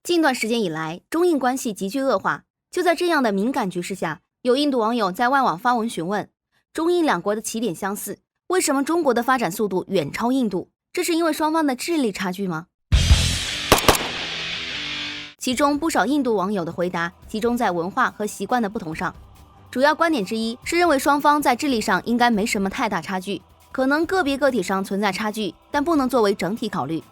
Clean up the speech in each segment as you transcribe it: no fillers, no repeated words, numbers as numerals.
近段时间以来，中印关系急剧恶化。就在这样的敏感局势下，有印度网友在外网发文询问：中印两国的起点相似，为什么中国的发展速度远超印度？这是因为双方的智力差距吗？其中不少印度网友的回答集中在文化和习惯的不同上。主要观点之一是认为双方在智力上应该没什么太大差距，可能个别个体上存在差距，但不能作为整体考虑。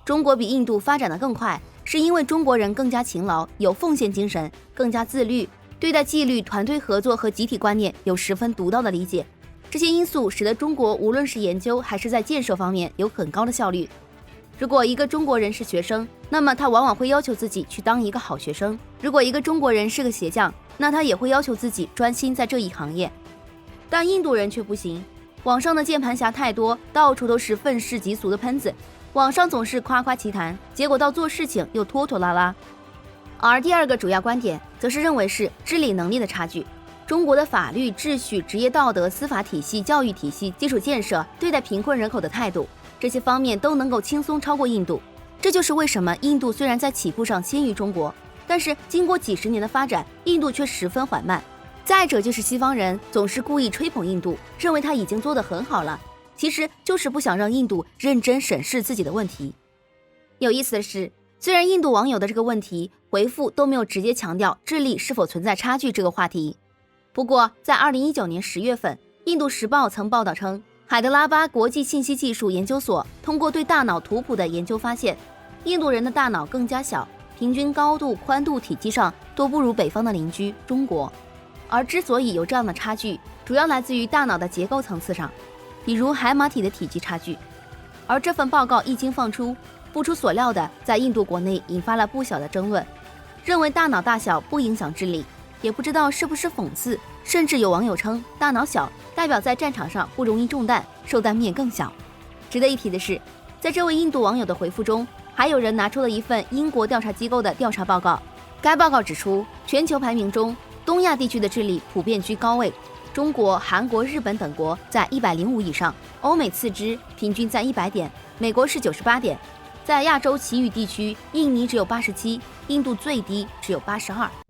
中国比印度发展得更快，是因为中国人更加勤劳，有奉献精神，更加自律，对待纪律、团队合作和集体观念有十分独到的理解。这些因素使得中国无论是研究还是在建设方面有很高的效率。如果一个中国人是学生，那么他往往会要求自己去当一个好学生；如果一个中国人是个鞋匠，那他也会要求自己专心在这一行业。但印度人却不行，网上的键盘侠太多，到处都是愤世嫉俗的喷子，网上总是夸夸其谈，结果到做事情又拖拖拉拉。而第二个主要观点则是认为是治理能力的差距。中国的法律、秩序、职业道德、司法体系、教育体系、基础建设、对待贫困人口的态度，这些方面都能够轻松超过印度。这就是为什么印度虽然在起步上先于中国，但是经过几十年的发展，印度却十分缓慢。再者就是西方人总是故意吹捧印度，认为他已经做得很好了，其实就是不想让印度认真审视自己的问题。有意思的是，虽然印度网友的这个问题回复都没有直接强调智力是否存在差距这个话题，不过在2019年10月份，印度时报曾报道称，海德拉巴国际信息技术研究所通过对大脑图谱的研究发现，印度人的大脑更加小，平均高度、宽度、体积上都不如北方的邻居中国。而之所以有这样的差距，主要来自于大脑的结构层次上，比如海马体的体积差距。而这份报告一经放出，不出所料的在印度国内引发了不小的争论，认为大脑大小不影响智力，也不知道是不是讽刺，甚至有网友称大脑小代表在战场上不容易中弹，受弹面更小。值得一提的是，在这位印度网友的回复中，还有人拿出了一份英国调查机构的调查报告。该报告指出，全球排名中，东亚地区的智力普遍居高位，中国、韩国、日本等国在105以上，欧美次之，平均在100点，美国是98点。在亚洲其余地区，印尼只有87，印度最低只有82。